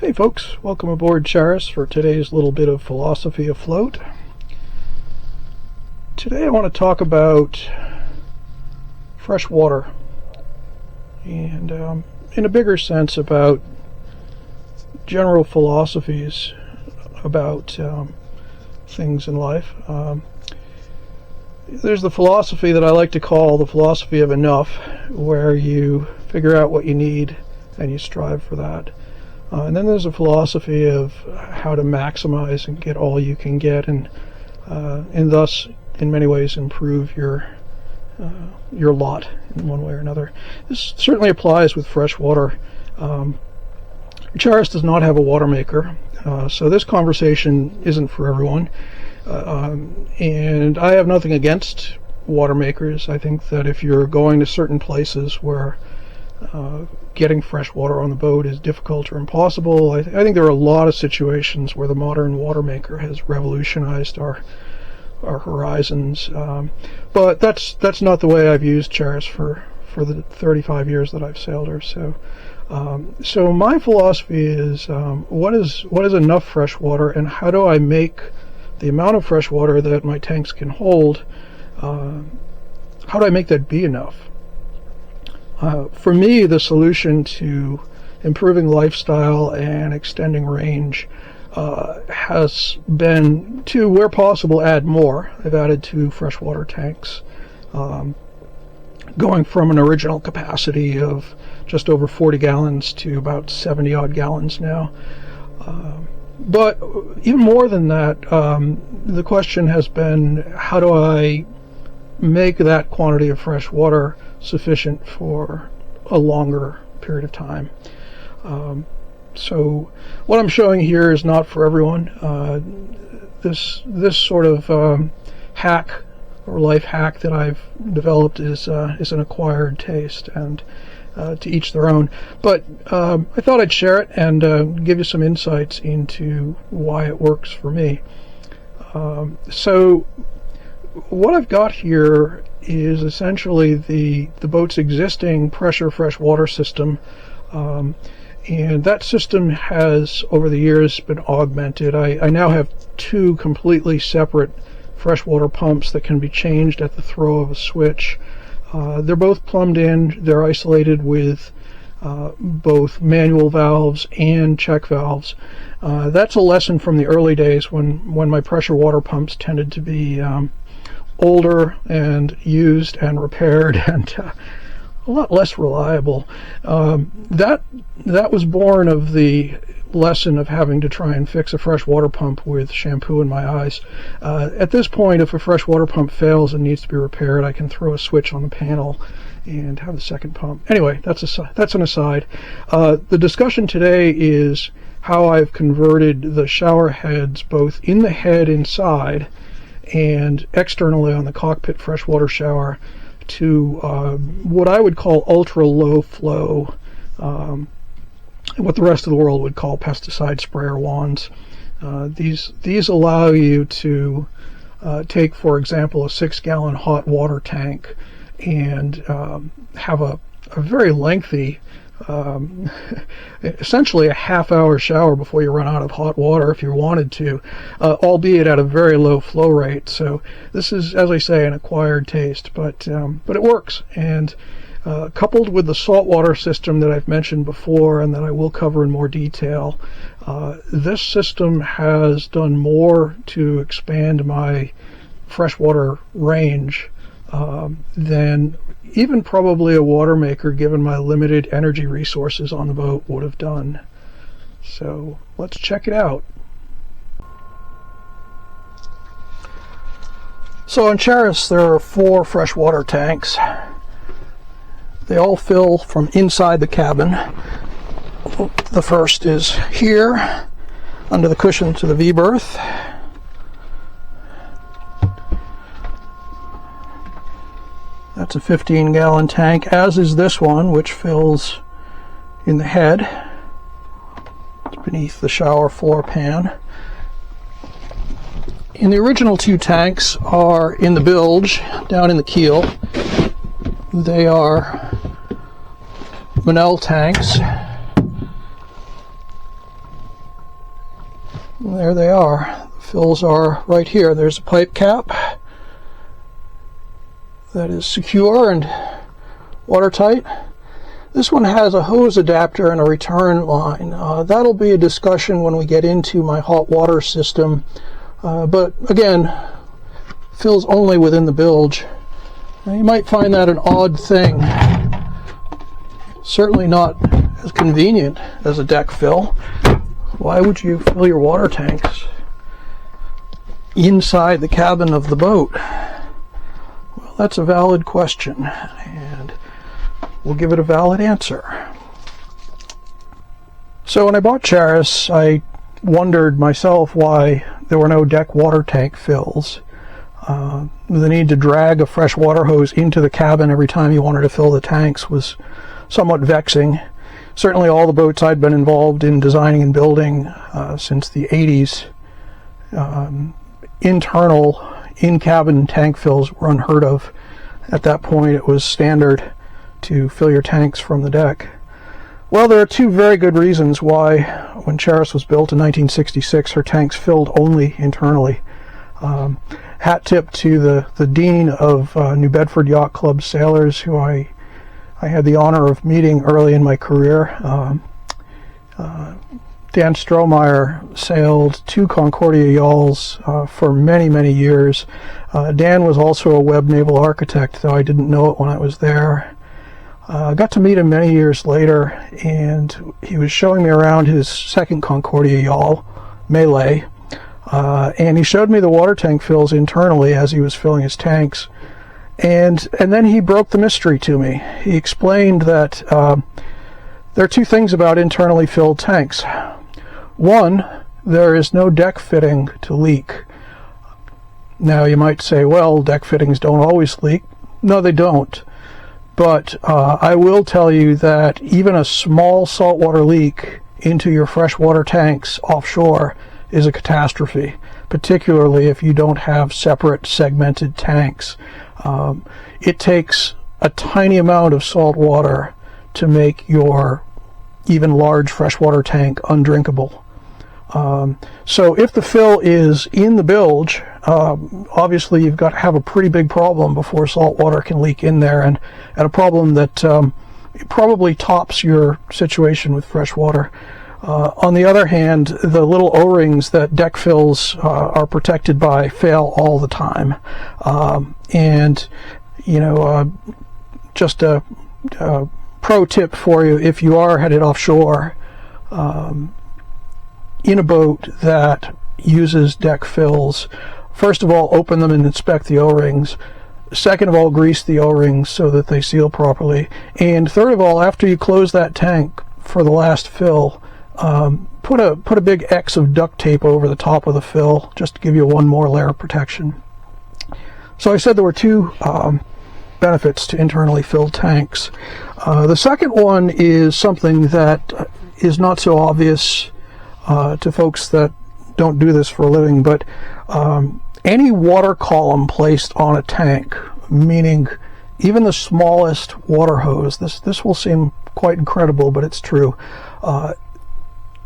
Hey folks, welcome aboard Charis for today's little bit of philosophy afloat. Today I want to talk about fresh water and in a bigger sense about general philosophies about things in life. There's the philosophy that I like to call the philosophy of enough, where you figure out what you need and you strive for that. And then there's a philosophy of how to maximize and get all you can get, and thus, in many ways, improve your lot in one way or another. This certainly applies with fresh water. Charis does not have a water maker, so this conversation isn't for everyone. And I have nothing against water makers. I think that if you're going to certain places where getting fresh water on the boat is difficult or impossible, I think there are a lot of situations where the modern water maker has revolutionized our horizons. But that's not the way I've used Charis for the 35 years that I've sailed her. So my philosophy is what is enough fresh water, and how do I make the amount of fresh water that my tanks can hold, how do I make that be enough? For me, the solution to improving lifestyle and extending range has been to, where possible, add more. I've added 2 freshwater tanks, going from an original capacity of just over 40 gallons to about 70 odd gallons now. But even more than that, the question has been, how do I make that quantity of fresh water sufficient for a longer period of time? So what I'm showing here is not for everyone. This sort of hack or life hack that I've developed is an acquired taste, and to each their own. But I thought I'd share it and give you some insights into why it works for me. So what I've got here is essentially the boat's existing pressure freshwater system, and that system has over the years been augmented. I now have 2 completely separate freshwater pumps that can be changed at the throw of a switch. They're both plumbed in. They're isolated with both manual valves and check valves. That's a lesson from the early days when my pressure water pumps tended to be older and used and repaired and a lot less reliable. That was born of the lesson of having to try and fix a freshwater pump with shampoo in my eyes. At this point, if a freshwater pump fails and needs to be repaired, I can throw a switch on the panel and have the second pump. Anyway, that's an aside. The discussion today is how I've converted the shower heads, both in the head inside and externally on the cockpit freshwater shower, to what I would call ultra low flow, what the rest of the world would call pesticide sprayer wands. These allow you to take, for example, a 6-gallon hot water tank and have a very lengthy, essentially a half-hour shower before you run out of hot water if you wanted to, albeit at a very low flow rate. So this is, as I say, an acquired taste, but it works. And coupled with the saltwater system that I've mentioned before and that I will cover in more detail, this system has done more to expand my freshwater range than even probably a water maker, given my limited energy resources on the boat, would have done. So let's check it out. So on Charis there are 4 freshwater tanks. They all fill from inside the cabin. The first is here under the cushion to the V-berth. That's a 15-gallon tank, as is this one, which fills in the head. It's beneath the shower floor pan. And the original 2 tanks are in the bilge, down in the keel. They are Monell tanks. And there they are. The fills are right here. There's a pipe cap that is secure and watertight. This one has a hose adapter and a return line. That'll be a discussion when we get into my hot water system. But again, fills only within the bilge. Now, you might find that an odd thing. Certainly not as convenient as a deck fill. Why would you fill your water tanks inside the cabin of the boat? Well, that's a valid question, and we'll give it a valid answer. So when I bought Charis, I wondered myself why there were no deck water tank fills. The need to drag a fresh water hose into the cabin every time you wanted to fill the tanks was somewhat vexing. Certainly all the boats I'd been involved in designing and building since the 80s, internal in-cabin tank fills were unheard of. At that point it was standard to fill your tanks from the deck. Well, there are two very good reasons why, when Charis was built in 1966, her tanks filled only internally. Hat tip to the dean of New Bedford Yacht Club sailors, who I had the honor of meeting early in my career. Dan Strohmeyer sailed 2 Concordia yawls for many, many years. Dan was also a Webb naval architect, though I didn't know it when I was there. I got to meet him many years later, and he was showing me around his 2nd Concordia yawl, Melee, and he showed me the water tank fills internally as he was filling his tanks. And then he broke the mystery to me. He explained that there are two things about internally filled tanks. One, there is no deck fitting to leak. Now you might say, well, deck fittings don't always leak. No, they don't. But I will tell you that even a small saltwater leak into your freshwater tanks offshore is a catastrophe, particularly if you don't have separate segmented tanks. It takes a tiny amount of salt water to make your even large freshwater tank undrinkable. So if the fill is in the bilge, obviously you've got to have a pretty big problem before salt water can leak in there, and a problem that probably tops your situation with fresh water. On the other hand, the little O-rings that deck fills are protected by fail all the time. And, you know, just a pro tip for you, if you are headed offshore in a boat that uses deck fills, first of all, open them and inspect the O-rings. Second of all, grease the O-rings so that they seal properly. And third of all, after you close that tank for the last fill, put a big X of duct tape over the top of the fill just to give you one more layer of protection. So I said there were two benefits to internally filled tanks. The second one is something that is not so obvious to folks that don't do this for a living, but any water column placed on a tank, meaning even the smallest water hose, this will seem quite incredible, but it's true.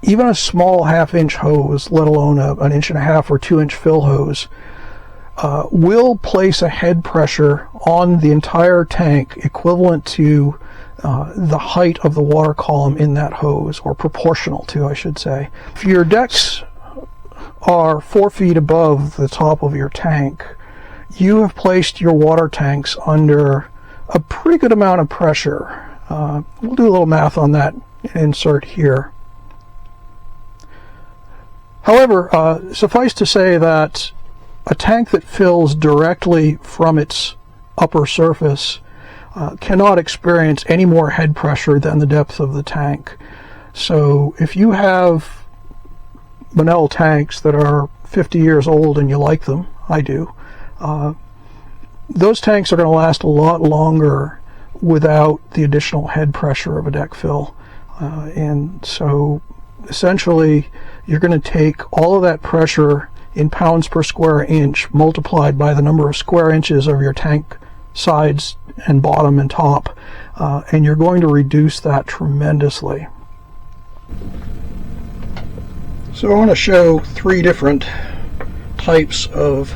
Even a small half-inch hose, let alone an 1.5 or 2-inch fill hose, will place a head pressure on the entire tank equivalent to the height of the water column in that hose, or proportional to, I should say. If your decks are 4 feet above the top of your tank, you have placed your water tanks under a pretty good amount of pressure. We'll do a little math on that and insert here. However, suffice to say that a tank that fills directly from its upper surface cannot experience any more head pressure than the depth of the tank. So if you have Monell tanks that are 50 years old and you like them, I do, those tanks are going to last a lot longer without the additional head pressure of a deck fill. And so essentially you're going to take all of that pressure in pounds per square inch multiplied by the number of square inches of your tank sides and bottom and top, and you're going to reduce that tremendously. So I want to show three different types of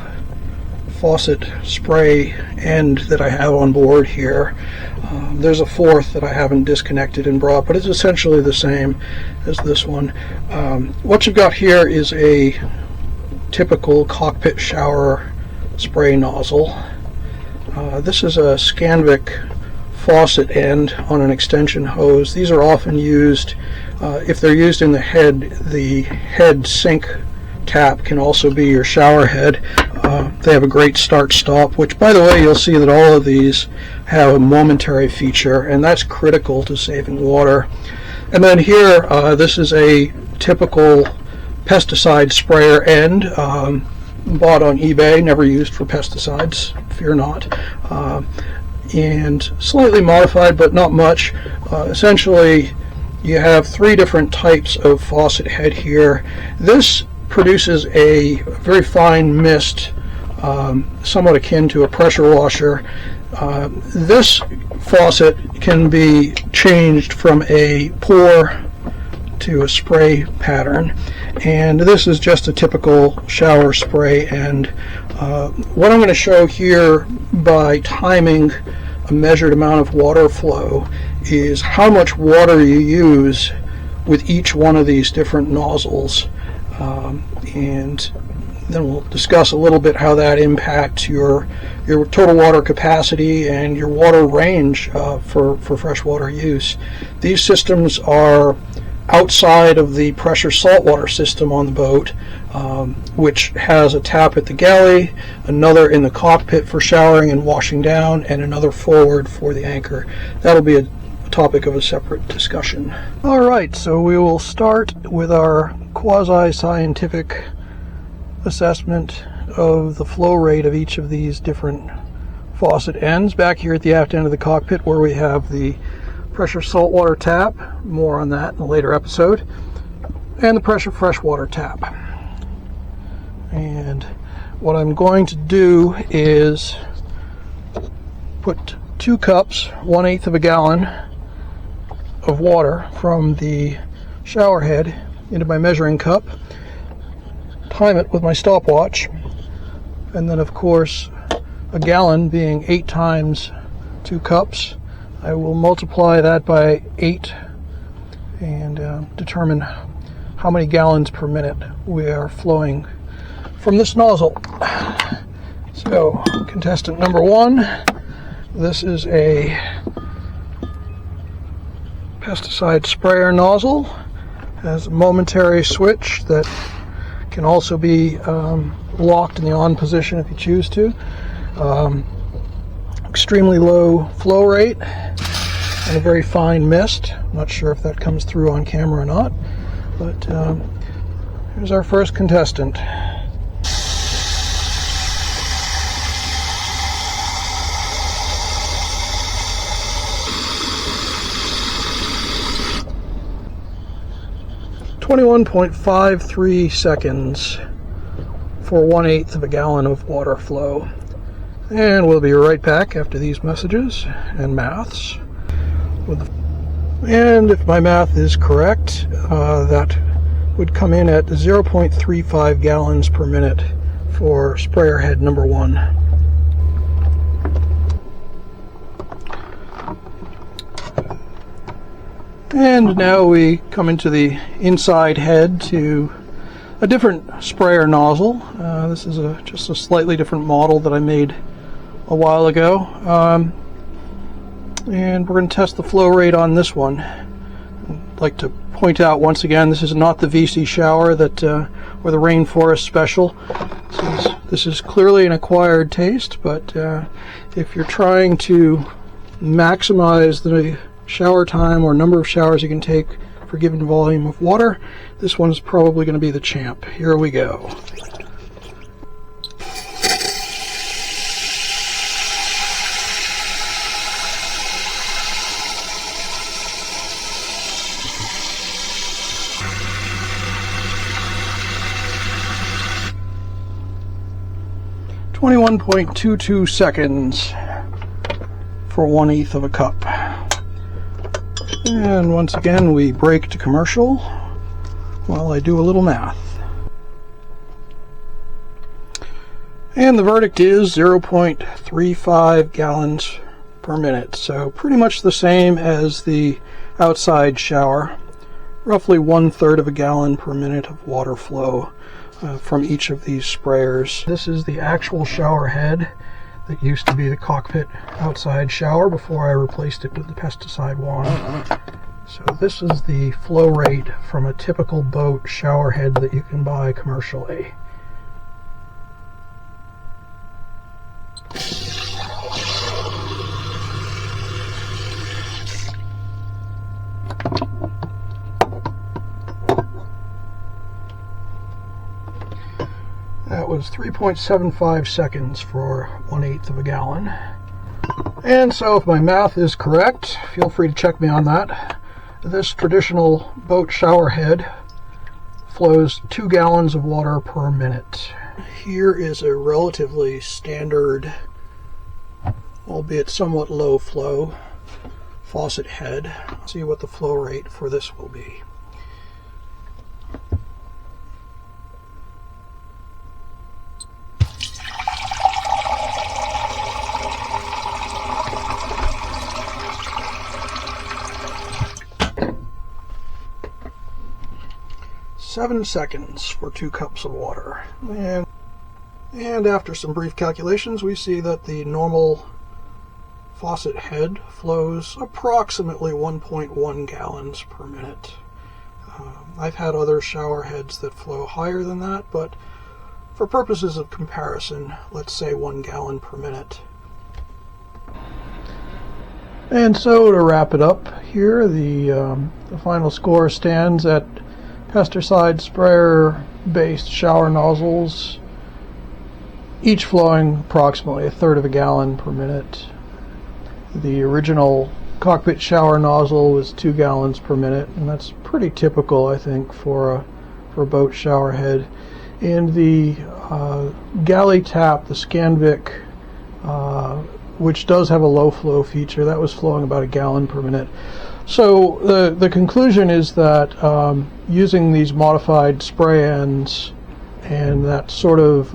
faucet spray end that I have on board here. There's a fourth that I haven't disconnected and brought, but it's essentially the same as this one. What you've got here is a typical cockpit shower spray nozzle. This is a Scanvic faucet end on an extension hose. These are often used, if they're used in the head sink tap can also be your shower head. They have a great start-stop, which, by the way, you'll see that all of these have a momentary feature, and that's critical to saving water. And then here, this is a typical pesticide sprayer end, bought on eBay, never used for pesticides, fear not, and slightly modified, but not much. Essentially, you have three different types of faucet head here. This produces a very fine mist, somewhat akin to a pressure washer. This faucet can be changed from a pour to a spray pattern, and this is just a typical shower spray. And what I'm going to show here by timing a measured amount of water flow is how much water you use with each one of these different nozzles. And then we'll discuss a little bit how that impacts your total water capacity and your water range for freshwater use. These systems are outside of the pressure saltwater system on the boat, which has a tap at the galley, another in the cockpit for showering and washing down, and another forward for the anchor. That'll be a topic of a separate discussion. Alright, so we will start with our quasi-scientific assessment of the flow rate of each of these different faucet ends. Back here at the aft end of the cockpit, where we have the pressure saltwater tap, more on that in a later episode, and the pressure freshwater tap. And what I'm going to do is put 2 cups, 1/8 of a gallon of water from the shower head into my measuring cup, time it with my stopwatch, and then of course a gallon being 8 times 2 cups, I will multiply that by 8 and determine how many gallons per minute we are flowing from this nozzle. So contestant number 1, this is a pesticide sprayer nozzle, has a momentary switch that can also be locked in the on position if you choose to. Extremely low flow rate and a very fine mist. I'm not sure if that comes through on camera or not, but here's our first contestant. .53 seconds for 1/8 of a gallon of water flow. And we'll be right back after these messages and maths. And if my math is correct, that would come in at 0.35 gallons per minute for sprayer head number 1. And now we come into the inside head to a different sprayer nozzle. This is just a slightly different model that I made a while ago. And we're going to test the flow rate on this one. I'd like to point out once again, this is not the VC shower that or the Rainforest Special. This is clearly an acquired taste, but if you're trying to maximize the shower time or number of showers you can take for a given volume of water, this one's probably going to be the champ. Here we go. .22 seconds for 1/8 of a cup. And once again we break to commercial. while I do a little math. And the verdict is 0.35 gallons per minute, so pretty much the same as the outside shower. Roughly 1/3 of a gallon per minute of water flow from each of these sprayers. This is the actual shower head that used to be the cockpit outside shower before I replaced it with the pesticide wand. So this is the flow rate from a typical boat shower head that you can buy commercially. That was 3.75 seconds for 1/8 of a gallon. And so if my math is correct, feel free to check me on that, this traditional boat shower head flows 2 gallons of water per minute. Here is a relatively standard, albeit somewhat low flow, faucet head. Let's see what the flow rate for this will be. Seven seconds for 2 cups of water. And after some brief calculations, we see that the normal faucet head flows approximately 1.1 gallons per minute. I've had other shower heads that flow higher than that, but for purposes of comparison, let's say 1 gallon per minute. And so to wrap it up here, the final score stands at pesticide sprayer based shower nozzles, each flowing approximately 1/3 of a gallon per minute. The original cockpit shower nozzle was 2 gallons per minute, and that's pretty typical, I think, for a boat shower head. And the galley tap, the Scanvic, which does have a low flow feature, that was flowing about 1 gallon per minute. So the conclusion is that using these modified spray ends and that sort of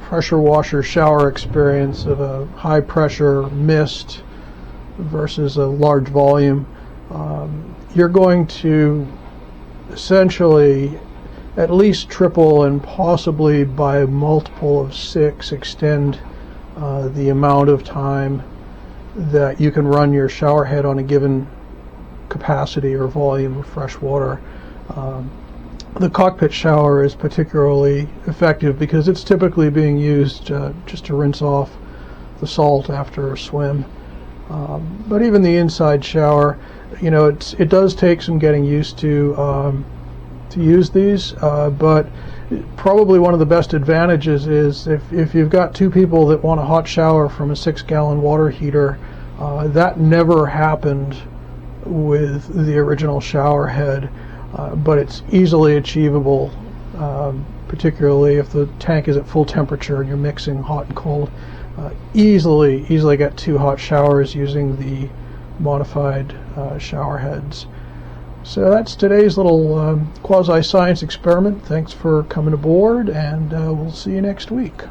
pressure washer shower experience of a high pressure mist versus a large volume, you're going to essentially at least triple and possibly by a multiple of 6 extend the amount of time that you can run your shower head on a given capacity or volume of fresh water. The cockpit shower is particularly effective because it's typically being used just to rinse off the salt after a swim. But even the inside shower, you know, it does take some getting used to use these, but probably one of the best advantages is if you've got 2 people that want a hot shower from a 6-gallon water heater, that never happened with the original shower head, but it's easily achievable, particularly if the tank is at full temperature and you're mixing hot and cold. Easily get 2 hot showers using the modified shower heads. So that's today's little quasi-science experiment. Thanks for coming aboard, and we'll see you next week.